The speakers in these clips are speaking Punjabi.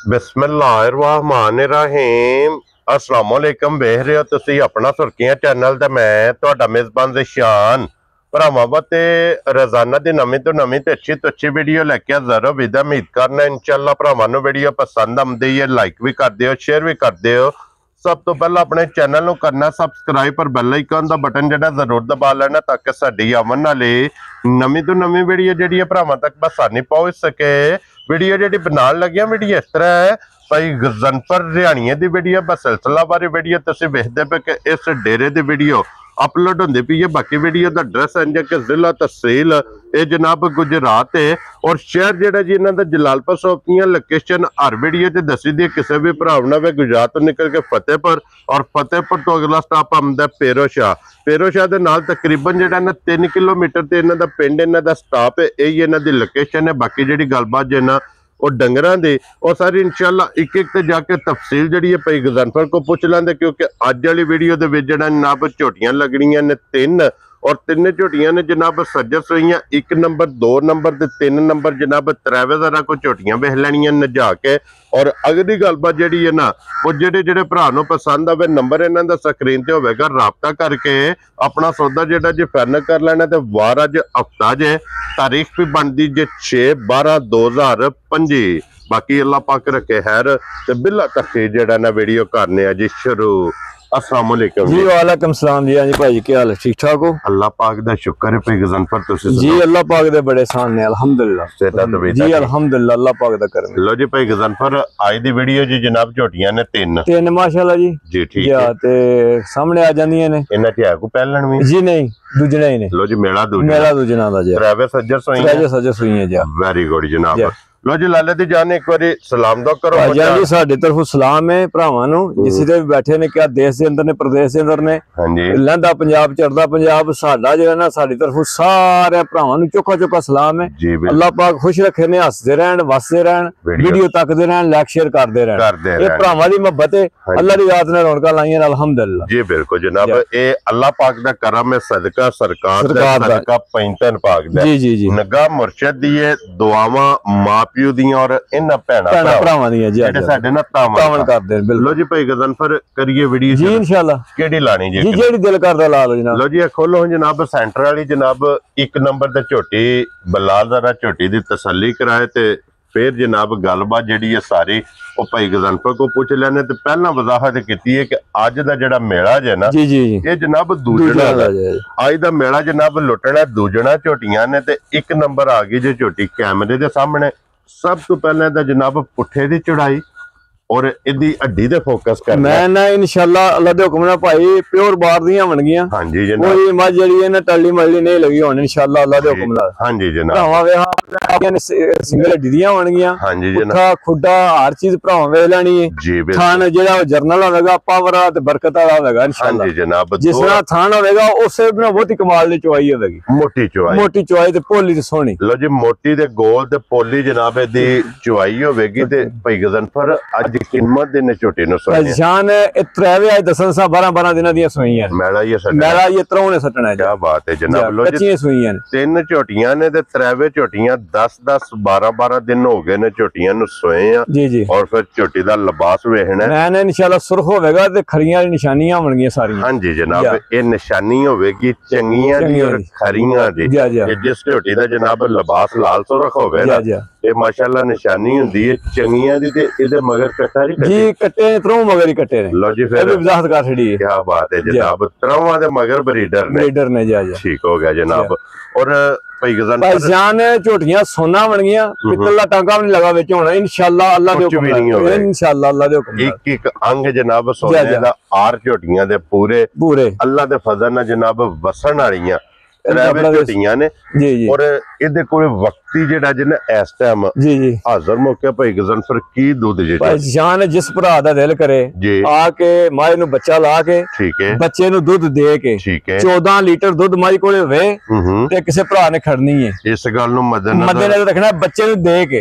बिस्मिल्लाहिर्रहमानिर्रहीम अस्सलाम वालेकुम। वेख रहे हो तुसी अपना सुर्खियां चैनल ते मैं तुहाडा मेजबान ज़िशान भरावां ते रोजाना दी नवीं तो अच्छी वीडियो लेके हाज़र हो। विदा उम्मीद करना इंशाअल्लाह भरावां नूं वीडियो पसंद आउंदी है। लाइक भी कर दिओ, शेयर भी कर दिओ। सब तो पहला अपने चैनल नूं करना सबसक्राइब पर बैल आइकन दा बटन जिहड़ा जरूर दबा लेना ताकि साडी आवन वाली नवीं तो नवीं वीडियो जिहड़ी है भरावां तक आसानी पहुंच सके। वीडियो जिहड़ी बनाउण लग्गिआं वीडियो इस तरह है भाई गजनफर रिहाणिए दी वीडियो सिलसिला बारे वीडियो तुसीं वेखदे पे कि इस डेरे दी वीडियो अपलोड होंदी पई है। बाकी वीडियो का एड्रैस है कि जिला तहसील ये जनाब गुजरात है और शहर जिहड़ा जी इन्हां दा जलालपुर सोपियां। लोकेशन हर वीडियो च दसी दी किसी भी भरा ने गुजरात तो निकल के फतेहपुर और फतेहपुर तो अगला स्टॉप आंदा पेरोशाह। पेरोशाह दे नाल तकरीबन जिहड़ा ना 3 किलोमीटर ते इन्हां दा पिंड इन्हां दा स्टॉप है। यही इन्हां दी लोकेशन है। बाकी जिहड़ी गलबात जे ना और डंगरां दे और सारी इंशाअल्लाह एक एक ते जाके तफसील जिहड़ी है भाई गजनफर को पुछ लेंदे क्योंकि अज वाली वीडियो दे विच जिहड़ा जनाब झोटियां लगणियां ने 3 और 3 झोटियां ने जनाब सज्जर सोईयां 1 नंबर 2 नंबर ते 3 नंबर जनाब त्रैवे जरा को झोटियां वेख लैणियां नजा के। और अगली गलबात जिहड़ी है ना वो जेडे भरा नूं पसंद आवे नंबर इन्हां दा स्क्रीन ते होवेगा, राबता करके अपना सौदा जिहड़ा जी फाइनल कर लेना। ते वार अज हफ्ता जे तारीख भी बनदी जे 6/12/2025। बाकी अल्लाह पाक रखे खैर ते बिला तक जिहड़ा ना वीडियो करने आ जी शुरू। अस्सलाम वालेकुम जी। वालेकुम सलाम जी। हाँ जी भाई क्या हाल है? ठीक ठाक हो? अल्लाह पाक दा शुक्र है भाई गजनफर तुसी जी अल्लाह पाक दे बड़े सान ने अल्हम्दुलिल्लाह जी अल्हम्दुलिल्लाह अल्लाह पाक दा करम। लो जी भाई गजनफर आज दी वीडियो जी जनाब झोटियां ने 3 माशाल्लाह जी जी ठीक है ते सामने आ जांदियां ने। इन्हां च है को पहलण भी जी नहीं दूजना ही ने। लो जी मेला दूजना दा जी त्रैवे सज्जर सुईयां जी। वेरी गुड जनाब। लो जी लाले दी जान एक बारी सलाम दो करो जी। साडे तरफों सलाम है भरावां नूं जिस दे भी बैठे ने क्या देश दे अंदर ने प्रदेश दे अंदर ने। हां जी लहंदा पंजाब चढ़दा पंजाब साडा जो है ना साडी तरफों सारे भरावां नूं चोखा चोखा सलाम है। अल्लाह पाक खुश रखे ने, हसदे रहन वसदे रहन, वीडियो तकदे रहन, लाइक शेयर करदे रहन। ये भरावां दी मोहब्बत है। अल्लाह दी रात ने रौनकां लाईयां अल्हम्दुलिल्लाह जी। बिल्कुल जनाब ये अल्लाह पाक दा करम है, सदका सरकार दा सदका पैंतन पाक दा जी जी जी नगा मुर्शिद दी दुआवां मां प्यो दियां और इन्हां भैणां भरावां दियां जी जेडे साडे ना तावन करदे ने। लो जी भाई गजनफर करिए वीडियो जी इंशाअल्लाह। केड़ी लानी जी? जी जेड़ी दिल करदा ला लो जनाब। लो जी खोलो जनाब सेंटर वाली जनाब 1 नंबर ते झोटी बलाल जरा झोटी दी तसल्ली कराए ते फिर जनाब गलबात जिहड़ी है सारी वो भाई गजनफर को पूछ लेने। ते पहला वजाहत की है कि अज दा जिहड़ा मेला है ना जी जी ये जनाब दूजना अज दा मेला जनाब लुटना दूजना झोटियां ने। ते 1 नंबर आ गई जो झोटी कैमरे दे सामने। सब तो पहले दा जनाब पुठे दी चढ़ाई और इदी हड्डी दे फोकस करना मैं ना इंशाअल्लाह अल्लाह दे हुक्म नाल भाई प्योर बार दियां बन गईयां। हां जी जनाब कोई मज जड़ी है ना टल्ली मल्ली नहीं लगी होनी इंशाअल्लाह अल्लाह दे हुक्म नाल। हां जी जनाब भरावां वे हां सिंगल हड्डी दियां बन गईयां। हां जी जनाब पुठा खुड्डा हर चीज भरावां वे लेनी है जी। थान जेड़ा जर्नल होवेगा पावर वाला ते बरकत वाला होवेगा इंशाअल्लाह। हां जी जनाब जिस तरह थान होवेगा उससे बिना बहुत ही कमाल दी चौड़ाई होवेगी। मोटी चौड़ाई ते पोली ते सोहनी। लो जी मोटी ते गोल ते पोली जनाब दी चौड़ाई होवेगी। ते भाई गजनफर अज कीमत दे झोटी नु जान त्रैवे आज दसन सा 12 दिनां दी सुईयां मेला ये त्रौने सटना है। क्या बात है जनाब। लो जी सुईयां 3 झोटियां ने ते त्रैवे झोटियां 10 12 दिन हो गए ने झोटियां नु सोए आ जी जी। और फिर झोटी दा लिबास वेखना मैंने इंशाअल्लाह सुर्ख होवेगा ते खरियां निशानियां बनगियां सारियां। हां जी जनाब ये निशानी होवेगी चंगियां दी और खरियां दी। जिस झोटी दा जनाब लिबास लाल सुर्ख होवे ना ये माशाअल्लाह निशानी हुंदी है चंगियां दी। ते इदे मगर कट्टा जी कट्टे ने त्रौ मगर ही कट्टे ने। लो जी फिर भी वजाहत कर छड़ी है। क्या बात है जनाब त्रौवां दे मगर ब्रीडर ने जी ठीक हो गया जनाब। और भाई जान झोटियां सोना बन गईयां पित्तल दा टांका भी नहीं लगा विच होना इंशाअल्लाह अल्लाह दे हुक्म नाल इंशाअल्लाह अल्लाह दे हुक्म नाल। एक अंग जनाब सोने दा आर झोटियां दे पूरे अल्लाह दे फजल नाल जनाब वसन वालियां झोटियां ने जी जी। और इहदे कोल वक्ती जेड़ा जिन्ना इस टाइम जी जी हाजिर मौके भाई गजनफर की दूध जी जान जिस भरा दा दिल करे आके माई नु बच्चा ला के ठीक है बच्चे नु दूध दे के ठीक है 14 लीटर दूध माई कोले होवे ते किसे भरा ने खड़नी है। इस गल नु मद्देनजर रखना बच्चे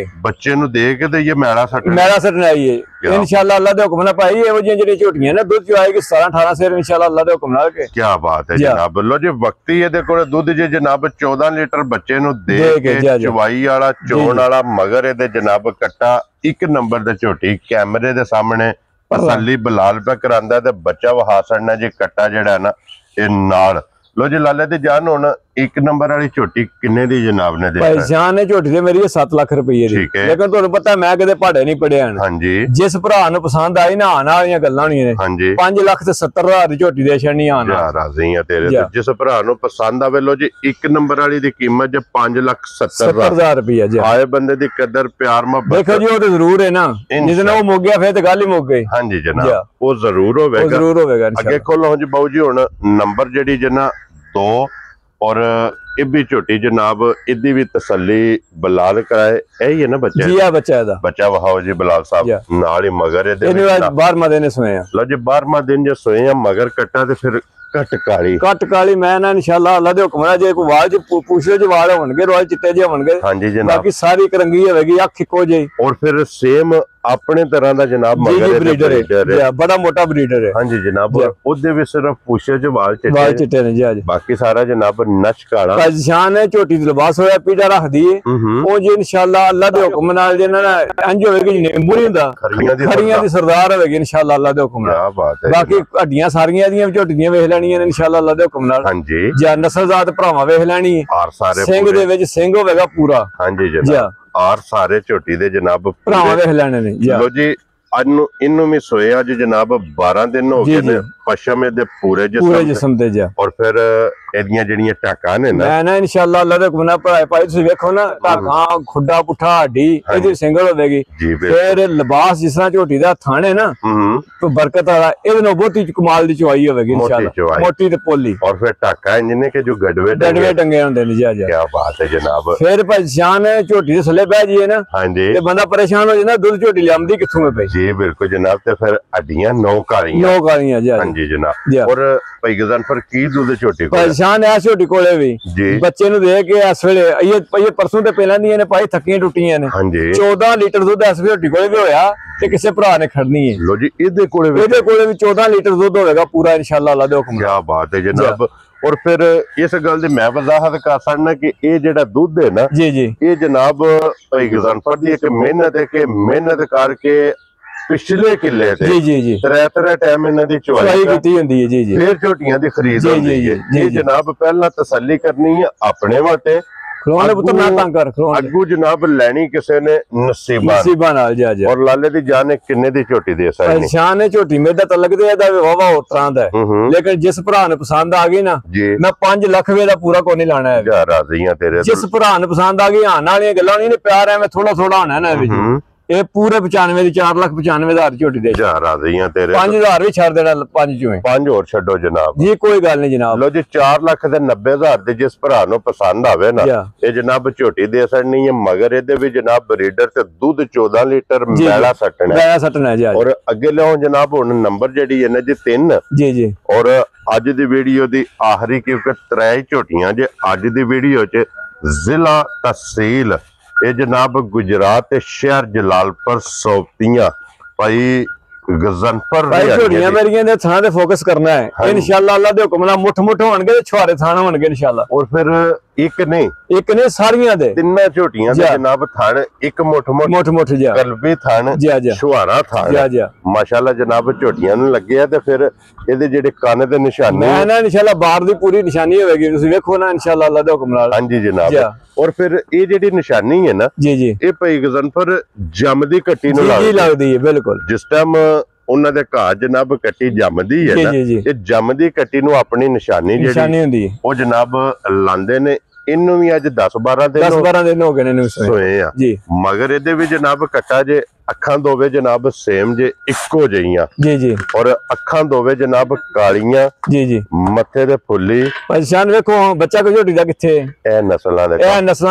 नु दे के ते ये मेला सटना है इंशाअल्लाह अल्लाह दे हुक्म नाल भाई एहो जी जेडी झोटियां ने दूध जो आएगी 17-18 सेर इंशाअल्लाह अल्लाह दे हुक्म नाल के। क्या बात है जनाब। लो जी वक्ती इहदे कोले दूध जे जनाब 14 लीटर बच्चे नु दे के ਚਵਾਈ ਵਾਲਾ ਚੋਣ ਵਾਲਾ ਮਗਰ ਇਹਦੇ ਜਨਾਬ ਕੱਟਾ 1 ਨੰਬਰ ਦੇ ਝੋਟੀ ਕੈਮਰੇ ਦੇ ਸਾਹਮਣੇ ਤਸੱਲੀ ਬਲਾਲ ਪਾ ਕਰਾਂਦਾ ਤੇ ਬੱਚਾ ਵਹਾ ਛੜਨਾ ਜੀ ਕੱਟਾ ਜਿਹੜਾ ਨਾ ਇਹ ਨਾਲ। ਲੋ ਜੀ ਲਾਲੇ ਦੀ ਜਾਨ ਹੁਣ 1 ਨੰਬਰ ਵਾਲੀ ਝੋਟੀ ਕਿੰਨੇ ਦੀ ਜਨਾਬ ਨੇ ਭਾਈ ਜਾਨ ਨੇ ਝੋਟੀ ਦੇ ਮੇਰੀ 7 ਲੱਖ ਰੁਪਏ ਦੀ, ਲੇਕਿਨ ਤੁਹਾਨੂੰ ਪਤਾ ਮੈਂ ਕਦੇ ਪਹਾੜੇ ਨਹੀਂ ਪੜਿਆ। ਹਾਂਜੀ, ਜਿਸ ਭਰਾ ਨੂੰ ਪਸੰਦ ਆਈ ਨਾ ਆਣ ਵਾਲੀਆਂ ਗੱਲਾਂ ਹੋਣੀਆਂ ਨੇ। ਹਾਂਜੀ, 5 ਲੱਖ ਤੇ 70 ਹਜ਼ਾਰ ਦੀ ਝੋਟੀ ਦੇ ਛੜਨੀ ਆਣ ਰਾਜ਼ੀ ਆ ਤੇਰੇ ਤੇ। ਜਿਸ ਭਰਾ ਨੂੰ ਪਸੰਦ ਆਵੇ ਲੋ ਜੀ 1 ਨੰਬਰ ਵਾਲੀ ਦੀ ਕੀਮਤ ਜੇ 5,70,000 ਰੁਪਏ ਜੀ। ਆਏ ਬੰਦੇ ਦੀ ਕਦਰ ਪਿਆਰ ਮੁਹੱਬਤ ਦੇਖੋ ਜੀ ਉਹ ਤੇ ਜ਼ਰੂਰ ਹੈ ਨਾ, ਜਿਸ ਨਾਲ ਉਹ ਮੁੱਕ ਗਿਆ ਫਿਰ ਤੇ ਗੱਲ ਹੀ ਮੁੱਕ ਗਈ। ਹਾਂਜੀ ਜਨਾਬ ਉਹ ਜ਼ਰੂਰ ਹੋਵੇਗਾ। ਅੱਗੇ ਖੋਲੋ ਜੀ ਬਾਊ ਜੀ ਹੁਣ ਨੰਬਰ ਜਿਹੜੀ ਜਨਾ 2 ਔਰ ਇਹ ਵੀ ਝੋਟੀ ਜਨਾਬ ਇਹਦੀ ਵੀ ਤਸੱਲੀ ਬਲਾਲ ਕਰਾਏ। ਇਹੀ ਹੈ ਨਾ ਬੱਚਾ ਜੀ? ਆ ਬੱਚਾ ਇਹਦਾ ਬੱਚਾ ਵਹਾਓ ਜੀ ਬਲਾਲ ਸਾਹਿਬ ਨਾਲ ਹੀ ਮਗਰ ਇਹਦੇ 12ਵਾਂ ਦਿਨ ਸੋਏ ਆ। ਲਓ ਜੀ 12ਵਾਂ ਦਿਨ ਜੇ ਸੋਏ ਆ ਮਗਰ ਕੱਟਾ ਤੇ ਫਿਰ ਕੱਟ ਕਾਲੀ ਮੈਂ ਨਾ ਇਨਸ਼ਾਅੱਲਾ ਅੱਲਾ ਦੇ ਹੁਕਮ ਨਾਲ ਜੇ ਕੋਈ ਵਾਲ ਚ ਪੁੱਛੋ ਜੇ ਵਾਲ ਹੋਣਗੇ ਰੋਲ ਚਿੱਟੇ ਜਿਹੇ ਹੋਣਗੇ। ਹਾਂਜੀ ਜਨਾਬ ਬਾਕੀ ਸਾਰੀ ਕਰੰਗੀ ਹੋਵੇਗੀ ਅੱਖ ਇੱਕੋ ਜਿਹੀ ਔਰ ਫਿਰ ਸੇਮ ਆਪਣੇ ਤਰ੍ਹਾਂ ਦਾ ਜਨਾਬ ਮਗਰ ਬਰੀਡਰ ਹੈ, ਬੜਾ ਮੋਟਾ ਬਰੀਡਰ ਹੈ। ਹਾਂਜੀ ਜਨਾਬ ਉਹਦੇ ਵਿੱਚ ਸਿਰਫ ਪੁੱਛੋ ਜੇ ਵਾਲ ਚਿੱਟੇ ਨੇ ਜੀ। ਬਾਕੀ ਸਾਰਾ ਜਨਾਬ ਨਸ਼ ਕਾਲਾ ਪਛਾਣ ਹੈ। ਝੋਟੀ ਦੀ ਲਿਬਾਸ ਹੋਇਆ ਪੀੜਾ ਰੱਖਦੀ ਏ ਉਹ ਜੀ ਇਨਸ਼ਾਅੱਲਾ ਅੱਲਾ ਦੇ ਹੁਕਮ ਨਾਲ ਜੇ ਨਾ ਇੰਜ ਹੋਵੇਗੀ ਜਿਵੇਂ ਮੂਰੀ ਹੁੰਦਾ ਖਰੀਆਂ ਦੀ ਸਰਦਾਰ ਹੋਵੇਗੀ ਇਨਸ਼ਾਅੱਲਾ ਅੱਲਾ ਦੇ ਹੁਕਮ ਨਾਲ। ਬਾਕੀ ਹੱਡੀਆਂ ਸਾਰੀਆਂ ਦੀਆਂ ਝੋਟੀ ਦੀਆਂ ਵੇਖ ਲੈਣੀਆਂ ਨੇ ਇਨਸ਼ਾਅੱਲਾ ਅੱਲਾ ਦੇ ਹੁਕਮ ਨਾਲ। ਹਾਂਜੀ ਜਾਂ ਨਸਲਜ਼ਾਤ ਭਰਾਵਾਂ ਵੇਖ ਲੈਣੀ ਹੈ। ਸਿੰਘ ਦੇ ਵਿੱਚ ਸਿੰਘ ਹੋਵੇਗਾ ਪੂਰਾ। ਹਾਂਜੀ ਜਨਾਬ ਆਰ ਸਾਰੇ ਝੋਟੀ ਦੇ ਜਨਾਬ ਭਰਾਵਾਂ ਵੇਖ ਲੈਣੇ ਨੇ। ਲੋ ਜੀ ਅੱਜ ਨੂੰ ਇਹਨੂੰ ਵੀ ਸੋਏ ਅੱਜ ਜਨਾਬ 12 ਦਿਨ ਹੋ ਗਏ ਨੇ ਪਸ਼ਮ ਦੇ ਪੂਰੇ ਜਿਸਮ ਤੇ ਜਾ। ਔਰ ਫਿਰ ਇਹਦੀਆਂ ਜਿਹੜੀਆਂ ਟਾਕਾਂ ਨੇ ਨਾ ਇਨਸ਼ਾਅੱਲਾ ਅੱਲਾ ਦੇ ਹੁਕਮ ਨਾਲ ਭਾਈ ਤੁਸੀਂ ਵੇਖੋ ਨਾ ਟਾਕਾਂ ਖੁੱਡਾ ਪੁੱਠਾ ਹੱਡੀ ਇਹਦੀ ਸਿੰਗਲ ਹੋਵੇਗੀ। ਫਿਰ ਲਿਬਾਸ ਜਿਸ ਤਰ੍ਹਾਂ ਝੋਟੀ ਦਾ ਥਾਣੇ ਨਾ ਤੋਂ ਬਰਕਤ ਵਾਲਾ ਇਹਦੇ ਨਾਲ ਬਹੁਤੀ ਕਮਾਲ ਦੀ ਚਵਾਈ ਹੋਵੇਗੀ ਇਨਸ਼ਾਅੱਲਾ ਮੋਟੀ ਤੇ ਪੋਲੀ। ਔਰ ਫਿਰ ਟਾਕਾਂ ਜਿਹਨੇ ਕਿ ਜੋ ਗੜਵੇ ਟੰਗੇ ਹੁੰਦੇ ਨੇ ਜੀ। ਕੀ ਬਾਤ ਹੈ ਜਨਾਬ। ਫਿਰ ਪਛਾਣ ਝੋਟੀ ਦੇ ਥੱਲੇ ਬਹਿ ਜਾਈਏ ਨਾ ਤੇ ਬੰਦਾ ਪਰੇਸ਼ਾਨ ਹੋ ਜਾਂਦਾ ਦੁੱਧ ਝੋਟੀ ਲਿਆਂਦੀ ਕਿੱਥੋਂ ਹੈ ਭਾਈ। ਜੀ ਬਿਲਕੁਲ ਜਨਾਬ ਤੇ ਫਿਰ ਹੱਡੀਆਂ 9 ਕਾਲੀਆਂ ਜੀ। ਹਾਂਜੀ ਜਨਾਬ ਔਰ ਭਾਈ ਗਜ਼ਨਫਰ ਕੀ ਦੁੱਧ ਝੋਟੀ ਕੋਲ ਪਛਾਣ ਹੈ ਝੋਟੀ ਕੋਲੇ ਵੀ ਬੱਚੇ ਨੂੰ ਦੇ ਕੇ ਇਸ ਵੇਲੇ ਇਹ ਪਰਸੋਂ ਤੇ ਪਹਿਲਾਂ ਦੀਆਂ ਨੇ ਭਾਈ ਥੱਕੀਆਂ ਟੁੱਟੀਆਂ ਨੇ। 14 ਲੀਟਰ ਦੁੱਧ ਇਸ ਝੋਟੀ ਕੋਲੇ ਵੀ ਹੋਇਆ ਤੇ ਕਿਸੇ ਭਰਾ ਨੇ ਖੜਨੀ ਹੈ। ਲੋ ਜੀ ਇਹਦੇ ਕੋਲੇ ਵੀ 14 ਲੀਟਰ ਦੁੱਧ ਹੋਵੇਗਾ ਪੂਰਾ ਇਨਸ਼ਾਅੱਲਾ ਅੱਲਾ ਦੇ ਹੁਕਮ ਨਾਲ। ਕੀ ਬਾਤ ਹੈ ਜਨਾਬ। ਔਰ ਫਿਰ ਇਸ ਗੱਲ ਦੀ ਮੈਂ ਵਜ਼ਾਹਤ ਕਰ ਸਕਦਾ ਕਿ ਇਹ ਜਿਹੜਾ ਦੁੱਧ ਹੈ ਨਾ ਜੀ ਇਹ ਜਨਾਬ ਭਾਈ ਗਜ਼ਨਫਰ ਦੀ ਇੱਕ ਮਿਹਨਤ ਹੈ ਕਿ ਮਿਹਨਤ ਕਰਕੇ ਪਿਛਲੇ ਕਿੱਲੇ ਤੇ ਜੀ ਤਰੇ ਟਾਈਮ ਇਹਨਾਂ ਦੀ ਚਵਾਈ ਕੀਤੀ ਹੁੰਦੀ ਹੈ। ਜੀ ਫਿਰ ਝੋਟੀਆਂ ਦੀ ਖਰੀਦ ਹੁੰਦੀ ਹੈ। ਇਹ ਜਨਾਬ ਪਹਿਲਾਂ ਤਸੱਲੀ ਕਰਨੀ ਹੈ ਆਪਣੇ ਵਾਸਤੇ ਖਲੋਣੇ ਪੁੱਤਰ ਨਾ ਤੰਗ ਕਰ ਅੱਗੂ ਜਨਾਬ ਲੈਣੀ ਕਿਸੇ ਨੇ ਨਸੀਬਾਂ ਨਾਲ ਜਾ। ਔਰ ਲਾਲੇ ਦੀ ਜਾਨ ਨੇ ਕਿੰਨੇ ਦੀ ਝੋਟੀ ਦੇ ਸਕਦੀ ਪਛਾਣ ਹੈ ਝੋਟੀ ਮੇਰਾ ਤਲਕ ਤੇ ਇਹਦਾ ਵਾਵਾ ਹੋਰ ਤਰ੍ਹਾਂ ਦਾ ਹੈ। ਲੇਕਿਨ ਜਿਸ ਭਰਾ ਨੂੰ ਪਸੰਦ ਆ ਗਈ ਨਾ ਮੈਂ 5 ਲੱਖ ਵੇ ਦਾ ਪੂਰਾ ਕੋਈ ਨਹੀਂ ਲਾਣਾ ਹੈ। ਜਾ ਰਾਜ਼ੀਆਂ ਤੇਰੇ ਜਿਸ ਭਰਾ ਨੂੰ ਪਸੰਦ ਆ ਗਈ ਆਣ ਵਾਲੀਆਂ ਗੱਲਾਂ ਨਹੀਂ ਨੇ ਪਿਆਰ ਐਵੇਂ ਥੋੜਾ ਹੋਣਾ ਨਾ ਵਿੱਚ। ਇਹ ਪੂਰੇ 95 ਦੀ 4,95,000 ਝੋਟੀ ਦੇ ਜਾ ਰਾਜ਼ੀਆਂ ਤੇਰੇ 5,000 ਵੀ ਛੱਡ ਦੇਣਾ 5 ਚੋਂ 5 ਹੋਰ ਛੱਡੋ ਜਨਾਬ ਜੀ ਕੋਈ ਗੱਲ ਨਹੀਂ ਜਨਾਬ। ਲੋ ਜੀ 4,90,000 ਦੇ ਜਿਸ ਭਰਾ ਨੂੰ ਪਸੰਦ ਆਵੇ ਨਾ ਇਹ ਜਨਾਬ ਝੋਟੀ ਦੇ ਸਕਣੀ ਹੈ ਮਗਰ ਇਹਦੇ ਵੀ ਜਨਾਬ ਬਰੀਡਰ ਤੇ ਦੁੱਧ 14 ਲੀਟਰ ਮੈਲਾ ਸੱਟਣਾ ਜੀ। ਔਰ ਅੱਗੇ ਲਿਆਓ ਜਨਾਬ ਹੁਣ ਨੰਬਰ ਜਿਹੜੀ ਹੈ ਨਾ ਜੀ 3 ਜੀ ਔਰ ਅੱਜ ਦੀ ਵੀਡੀਓ ਦੀ ਆਖਰੀ ਕਿਉਂਕਿ 3 ਝੋਟੀਆਂ ਜੇ ਅੱਜ ਦੀ ਵੀਡੀਓ 'ਚ ਜ਼ਿਲ੍ਹਾ ਤਹਿਸੀਲ ਇਹ ਜਨਾਬ ਗੁਜਰਾਤ ਤੇ ਸ਼ਹਿਰ ਜਲਾਲਪੁਰ ਸੌਪਤੀਆਂ ਭਾਈ ਗਜ਼ਨਫਰ ਝੋਟੀਆਂ ਮੇਰੀਆਂ ਦੇ ਥਾਂ ਤੇ ਫੋਕਸ ਕਰਨਾ ਹੈ ਇਨਸ਼ਾਅੱਲਾ ਅੱਲਾ ਦੇ ਹੁਕਮ ਨਾਲ ਮੁੱਠ ਹੋਣਗੇ ਛੁਹਾਰੇ ਥਾਂ ਹੋਣਗੇ ਇਨਸ਼ਾਅੱਲਾ। ਔਰ ਫਿਰ ਇੱਕ ਨਹੀਂ ਸਾਰੀਆਂ ਦੇ ਤਿੰਨਾਂ ਝੋਟੀਆਂ ਦੇ ਜਨਾਬ ਥਣ ਇੱਕ ਮੁੱਠ ਜਾ ਕਲਬੀ ਥਣ ਛੁਹਾਰਾ ਥਣ ਮਾਸ਼ਾਅੱਲਾ ਜਨਾਬ ਝੋਟੀਆਂ ਨੂੰ ਲੱਗਿਆ ਤੇ ਫਿਰ ਇਹਦੇ ਜਿਹੜੇ ਕੰਨ ਦੇ ਨਿਸ਼ਾਨੇ ਮੈਂ ਨਾ ਇਨਸ਼ਾਅੱਲਾ ਬਾਹਰ ਦੀ ਪੂਰੀ ਨਿਸ਼ਾਨੀ ਹੋਵੇਗੀ ਤੁਸੀਂ ਵੇਖੋ ਨਾ ਇਨਸ਼ਾਅੱਲਾ ਅੱਲਾ ਦੇ ਹੁਕਮ ਨਾਲ। ਹਾਂਜੀ ਜਨਾਬ ਔਰ ਫਿਰ ਇਹ ਜਿਹੜੀ ਨਿਸ਼ਾਨੀ ਹੈ ਨਾ ਜੀ ਇਹ ਭਾਈ ਗਜ਼ਨਫਰ ਜੰਮਦੀ ਕੱਟੀ ਨੂੰ ਲੱਗਦੀ ਹੈ ਬਿਲਕੁਲ। ਜਿਸ ਟਾਈਮ ਉਹਨਾਂ ਦੇ ਘਰ ਜਨਾਬ ਕੱਟੀ ਜੰਮਦੀ ਹੈ ਨਾ ਇਹ ਜੰਮਦੀ ਕੱਟੀ ਨੂੰ ਆਪਣੀ ਨਿਸ਼ਾਨੀ ਜਿਹੜੀ ਹੁੰਦੀ ਹੈ ਉਹ ਜਨਾਬ ਲਾਂਦੇ ਨੇ। ਇਹਨੂੰ ਵੀ ਅੱਜ 10-12 ਦਿਨ ਹੋ ਗਏ ਨੇ ਸੋਏ ਆ ਮਗਰ ਇਹਦੇ ਵੀ ਜਨਾਬ ਕੱਟਾ ਜੇ ਅੱਖਾਂ ਦੋਵੇਂ ਜਨਾਬ ਸੇਮ ਜੇ ਇੱਕੋ ਜਿਹੀਆਂ ਜੀ ਔਰ ਅੱਖਾਂ ਦੋਵੇਂ ਜਨਾਬ ਕਾਲੀਆਂ ਜੀ ਮੱਥੇ ਤੇ ਫੁੱਲੀ। ਪਛਾਣ ਵੇਖੋ ਬੱਚਾ ਕੋ ਝੋਟੀ ਦਾ ਕਿੱਥੇ ਇਹ ਨਸਲਾਂ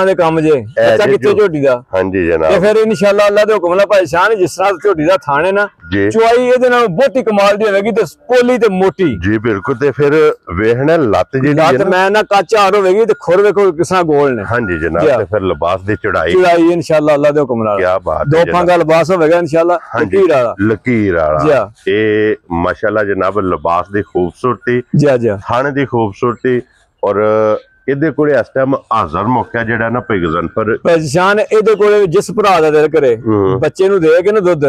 ਦੇ ਕੰਮ ਜੇ ਬੱਚਾ ਕਿੱਥੇ ਝੋਟੀ ਦਾ। ਹਾਂਜੀ ਜਨਾਬ ਤੇ ਫਿਰ ਇਨਸ਼ਾਅੱਲਾ ਅੱਲਾ ਦੇ ਹੁਕਮ ਨਾਲ ਪਛਾਣ ਜਿਸ ਤਰ੍ਹਾਂ ਝੋਟੀ ਦਾ ਥਾਣੇ ਨਾ ਚੁਆਈ ਇਹਦੇ ਨਾਲ ਬਹੁਤੀ ਕਮਾਲ ਦੀ ਹੋਵੇਗੀ ਤੇ ਪੋਲੀ ਤੇ ਮੋਟੀ ਜੀ ਬਿਲਕੁਲ। ਤੇ ਫਿਰ ਵੇਖਣਾ ਲੱਤ ਜਿਹੜੀ ਮੈਂ ਨਾ ਕੱਚ ਹਾਰ ਹੋਵੇਗੀ ਤੇ ਖੁਰ ਵੇਖੋ ਕਿਸਾ ਗੋਲ ਨੇ। ਹਾਂਜੀ ਜਨਾਬ ਤੇ ਫਿਰ ਲਿਬਾਸ ਦੀ ਚੜਾਈ ਇਨਸ਼ਾਅੱਲਾ ਅੱਲਾ ਦੇ ਹੁਕਮ ਨਾਲ। ਕੀ ਬਾਤ ਦੋ ਫਾਂਗਾ ਲਿਬਾਸ ਹੋਵੇਗਾ ਇਨਸ਼ਾਅੱਲਾ ਲਕੀਰ ਵਾਲਾ। ਇਹ ਮਾਸ਼ਾਅੱਲਾ ਜਨਾਬ ਲਿਬਾਸ ਦੀ ਖੂਬਸੂਰਤੀ ਥਣ ਦੀ ਖੂਬਸੂਰਤੀ ਔਰ ਇਹਦੇ ਕੋਲੇ ਇਸ ਟਾਈਮ ਹਾਜ਼ਰ ਮੌਕਾ ਜਿਹੜਾ ਨਾ ਪਿਗਜ਼ਨਫਰ ਪਛਾਣ ਇਹਦੇ ਕੋਲੇ ਜਿਸ ਭਰਾ ਦਾ ਦਿਲ ਕਰੇ ਬੱਚੇ ਨੂੰ ਦੇ ਕੇ ਨਾ ਦੁੱਧ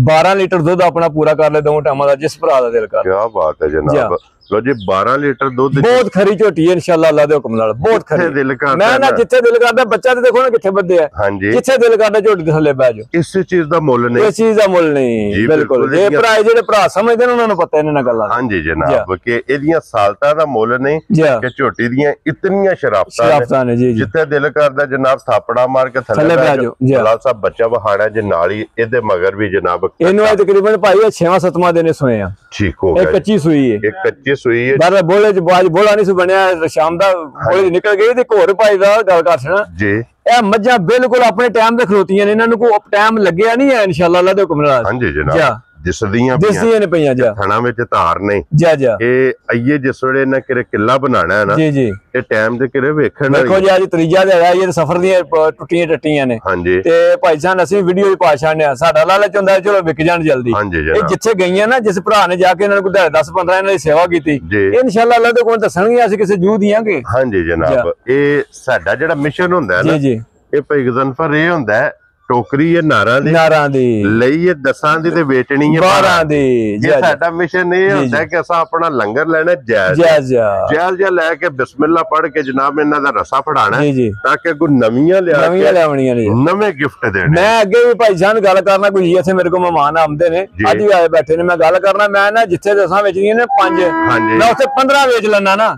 12 ਲੀਟਰ ਦੁੱਧ ਆਪਣਾ ਪੂਰਾ ਕਰ ਲੈ ਦੋ ਟਾਈਮਾਂ ਦਾ ਜਿਸ ਭਰਾ ਦਾ ਦਿਲ ਕਰ। ਕੀ ਬਾਤ ਹੈ ਜਨਾਬ। ਲੋ ਜੀ 12 ਲੀਟਰ ਦੁੱਧ ਬਹੁਤ ਖਰੀ ਝੋਟੀ ਹੈ ਇਨਸ਼ਾਅੱਲਾ ਅੱਲਾ ਦੇ ਹੁਕਮ ਨਾਲ ਬਹੁਤ ਖਰੀ। ਦਿਲ ਕਰਦਾ ਮੈਂ ਨਾ ਜਿੱਥੇ ਦਿਲ ਕਰਦਾ ਬੱਚਾ ਤੇ ਦੇਖੋ ਨਾ ਕਿੱਥੇ ਬੱਧਿਆ। ਹਾਂਜੀ ਜਿੱਥੇ ਦਿਲ ਕਰਦਾ ਝੋਟੀ ਦੇ ਥੱਲੇ ਬਹਿ ਜਾਓ। ਇਸ ਚੀਜ਼ ਦਾ ਮੁੱਲ ਨਹੀਂ, ਇਸ ਚੀਜ਼ ਦਾ ਮੁੱਲ ਨਹੀਂ ਬਿਲਕੁਲ। ਇਹ ਭਰਾ ਜਿਹੜੇ ਭਰਾ ਸਮਝਦੇ ਨੇ ਉਹਨਾਂ ਨੂੰ ਪਤਾ ਇਹਨਾਂ ਗੱਲਾਂ। ਹਾਂਜੀ ਜਨਾਬ ਕਿ ਇਹਦੀਆਂ ਸਾਲਤਾਂ ਦਾ ਮੁੱਲ ਨਹੀਂ ਕਿ ਝੋਟੀ ਦੀਆਂ ਇਤਨੀਆਂ ਸ਼ਰਾਫਤਾਂ ਨੇ। ਜੀ ਜਿੱਥੇ ਦਿਲ ਕਰਦਾ ਜਨਾਬ ਥਾਪੜਾ ਮਾਰ ਕੇ ਥੱਲੇ ਬਹਿ ਜਾਓ। ਅੱਲਾ ਸਾਹਿਬ ਬੱਚਾ ਵਹਾੜਾ ਜੇ ਨਾਲ ਹੀ ਇਹਦੇ ਮਗਰ ਵੀ ਜਨਾਬ ਇਹਨੂੰ ਤਕਰੀਬਨ ਭਾਈ 6ਵਾਂ 7ਵਾਂ ਦਿਨ ਸੋਏ ਆ। ਠੀਕ ਹੋ ਗਿਆ। ਇਹ ਕੱਚੀ ਸੂਈ ਹੈ, ਇੱਕ ਕੱਚੀ ਸੂਈ ਹੈ। ਬਾਹਰ ਬੋਲੇ ਚ ਬਾਜ ਬੋਲਾ ਨਹੀਂ ਸੀ ਬਣਿਆ ਸ਼ਾਮ ਦਾ ਬੋਲੇ ਨਿਕਲ ਗਈ ਤੇ ਘੋਰ ਭਾਈ ਦਾ ਗੱਲ ਕਰ ਸੁਣਾ ਜੀ। ਇਹ ਮੱਝਾਂ ਬਿਲਕੁਲ ਆਪਣੇ ਟਾਈਮ ਤੇ ਖਲੋਤੀਆਂ ਨੇ, ਇਹਨਾਂ ਨੂੰ ਕੋਈ ਟਾਈਮ ਲੱਗਿਆ ਨਹੀਂ ਹੈ ਇਨਸ਼ਾਅੱਲਾ ਅੱਲਾ ਦੇ ਹੁਕਮ ਨਾਲ। ਹਾਂਜੀ ਜਨਾਬ ਦਿਸਦੀਆਂ ਨੇ ਪਈਆਂ ਜਾ ਥਣਾ ਵਿੱਚ ਧਾਰ ਨਹੀਂ ਜਾ ਜਾ। ਇਹ ਆਈਏ ਜਿਸ ਵੇਲੇ ਇਹਨਾਂ ਕਿਰੇ ਕਿੱਲਾ ਬਣਾਣਾ ਹੈ ਨਾ ਜੀ ਜੀ ਇਹ ਟਾਈਮ ਦੇ ਕਿਰੇ ਵੇਖਣ ਦੇਖੋ ਜੀ ਅੱਜ ਤਰੀਜਾ ਦਿਹਾੜਾ ਇਹ ਸਫ਼ਰ ਦੀਆਂ ਟੁੱਟੀਆਂ ਟੱਟੀਆਂ ਨੇ। ਹਾਂਜੀ ਤੇ ਭਾਈ ਸਾਹਿਬ ਅਸੀਂ ਵੀਡੀਓ ਵੀ ਪਾ ਛਾਣਿਆ ਸਾਡਾ ਲਾਲਚ ਹੁੰਦਾ ਚਲੋ ਵਿਕ ਜਾਣ ਜਲਦੀ। ਇਹ ਜਿੱਥੇ ਗਈਆਂ ਨਾ ਜਿਸ ਭਰਾ ਨੇ ਜਾ ਕੇ ਇਹਨਾਂ ਨੂੰ 10-15 ਇਹਨਾਂ ਦੀ ਸੇਵਾ ਕੀਤੀ ਇਨਸ਼ਾਅੱਲਾ ਅੱਲਾ ਦੇ ਕੋਲ ਦੱਸਣਗੇ ਅਸੀਂ ਕਿਸੇ ਜੂ ਦਿਆਂਗੇ। ਹਾਂਜੀ ਜਨਾਬ ਇਹ ਸਾਡਾ ਜਿਹੜਾ ਮਿਸ਼ਨ ਹੁੰਦਾ ਹੈ ਨਾ ਜੀ ਇਹ ਪਿਗਜ਼ਨਫਰ ਇਹ ਹੁੰਦਾ ਹੈ ਟੋਕਰੀ ਇਹ ਨਾਰਾਂ ਦੀ ਲਈ ਇਹ 10 ਦੀ ਤੇ ਵੇਚਣੀ ਹੈ 12 ਦੀ। ਇਹ ਸਾਡਾ ਮਿਸ਼ਨ ਇਹ ਹੁੰਦਾ ਕਿ ਅਸਾਂ ਆਪਣਾ ਲੰਗਰ ਲੈਣਾ ਜਾਇਜ਼ ਲੈ ਕੇ ਬਿਸਮਿਲ੍ਲਾ ਪੜ੍ਹ ਕੇ ਜਨਾਬ ਇਹਨਾਂ ਦਾ ਰਸਾ ਫੜਾਣਾ ਤਾਂ ਕਿ ਕੋਈ ਨਵੀਆਂ ਲਿਆਉਣੀਆਂ ਨੇ ਨਵੇਂ ਗਿਫਟ ਦੇਣੇ। ਮੈਂ ਅੱਗੇ ਵੀ ਭਾਈ ਜਾਨ ਗੱਲ ਕਰਨਾ ਕੋਈ ਇੱਥੇ ਮੇਰੇ ਕੋਲ ਮਹਿਮਾਨ ਆਉਂਦੇ ਨੇ ਅੱਜ ਵੀ ਆਏ ਬੈਠੇ ਨੇ ਮੈਂ ਗੱਲ ਕਰਨਾ ਮੈਂ ਨਾ ਜਿੱਥੇ ਦਸਾਂ ਵੇਚਣੀਆਂ ਨੇ 5 ਮੈਂ ਉੱਥੇ 15 ਵੇਚ ਲੈਣਾ ਨਾ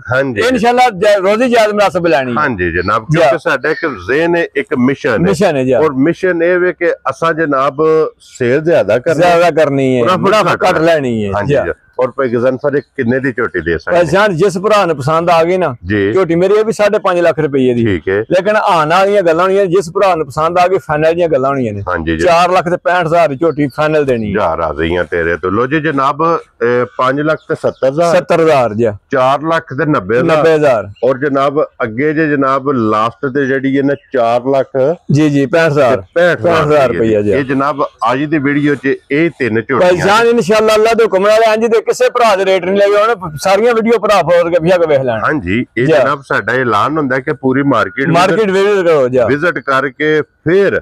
ਇਨਸ਼ਾਅੱਲਾ ਰੋਜ਼ੀ ਜਾਇਜ਼ ਮੁਨਾਸਬ ਲੈਣੀ। ਹਾਂਜੀ ਜਨਾਬ ਕਿਉਂਕਿ ਸਾਡਾ ਇੱਕ ਜ਼ਿਹਨ ਹੈ ਇੱਕ ਮਿਸ਼ਨ ਹੈ ਜੀ ਔਰ ਮਿਸ਼ਨ ਇਹ ਵੇ ਕਿ ਅਸਾਂ ਜਨਾਬ ਸੇਲ ਜ਼ਿਆਦਾ ਕਰਨੀ ਹੈ ਮੁਨਾਫਾ ਘੱਟ ਲੈਣੀ ਹੈ। ਹਾਂਜੀ और पिगज़नफर किन्ने दी झोटी दे सकते हैं जिस भरा ने पसंद आ गई ना झोटी मेरी ये भी 5.5 लाख रुपए दी। ठीक है लेकिन आने वाली गल्लां होणियां जिस भरा ने पसंद आ गई फाइनल दी गल्लां होणियां ने। 4,65,000 झोटी फाइनल देनी है। यार राज़ियां तेरे तो लो जी जनाब 5,70,000 जी 4,90,000 और जनाब अगे जे जनाब लास्ट ते जेडी है ना 4,65,000 जी 65,000 रुपया जी। ये जनाब आज दी वीडियो च ए 3 झोटियां भाई जान इंशाअल्लाह अल्लाह दे हुक्म नाल इंज दे ਕਿਸੇ ਭਰਾ ਦੇ ਰੇਟ ਨਹੀਂ ਲੱਗੇ ਉਹਨੇ ਸਾਰੀਆਂ ਵੀਡੀਓ ਭਰਾ ਫੋਰ ਕੇ ਵੀ ਵੇਖ ਲੈਣ। ਹਾਂਜੀ ਇਹ ਜਨਾਬ ਸਾਡਾ ਐਲਾਨ ਹੁੰਦਾ ਕਿ ਪੂਰੀ ਮਾਰਕੀਟ ਵਿਜ਼ਿਟ ਕਰੋ ਜਾ ਵਿਜ਼ਿਟ ਕਰਕੇ ਫਿਰ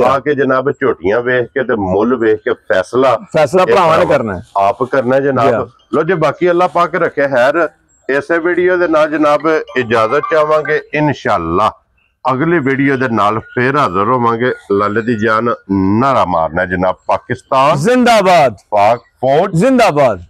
ਆ ਕੇ ਜਨਾਬ ਝੋਟੀਆਂ ਵੇਖ ਕੇ ਤੇ ਮੁੱਲ ਵੇਖ ਕੇ ਫੈਸਲਾ ਭਰਾਵਾਂ ਨੇ ਕਰਨਾ ਆਪ ਕਰਨਾ ਜਨਾਬ। ਲੋ ਜੇ ਬਾਕੀ ਅੱਲਾਹ ਪਾਕ ਰੱਖੇ ਖੈਰ ਇਸੇ ਵੀਡੀਓ ਦੇ ਨਾਲ ਜਨਾਬ ਇਜਾਜ਼ਤ ਚਾਹਾਂਗੇ ਇਨਸ਼ਾਅੱਲਾ ਅਗਲੀ ਵੀਡੀਓ ਦੇ ਨਾਲ ਫੇਰ ਹਾਜ਼ਰ ਹੋਵਾਂਗੇ। ਲਾਲੇ ਦੀ ਜਾਨ ਨਾਰਾ ਮਾਰਨਾ ਜਨਾਬ। ਪਾਕਿਸਤਾਨ जिंदाबाद, पाक फौज जिंदाबाद।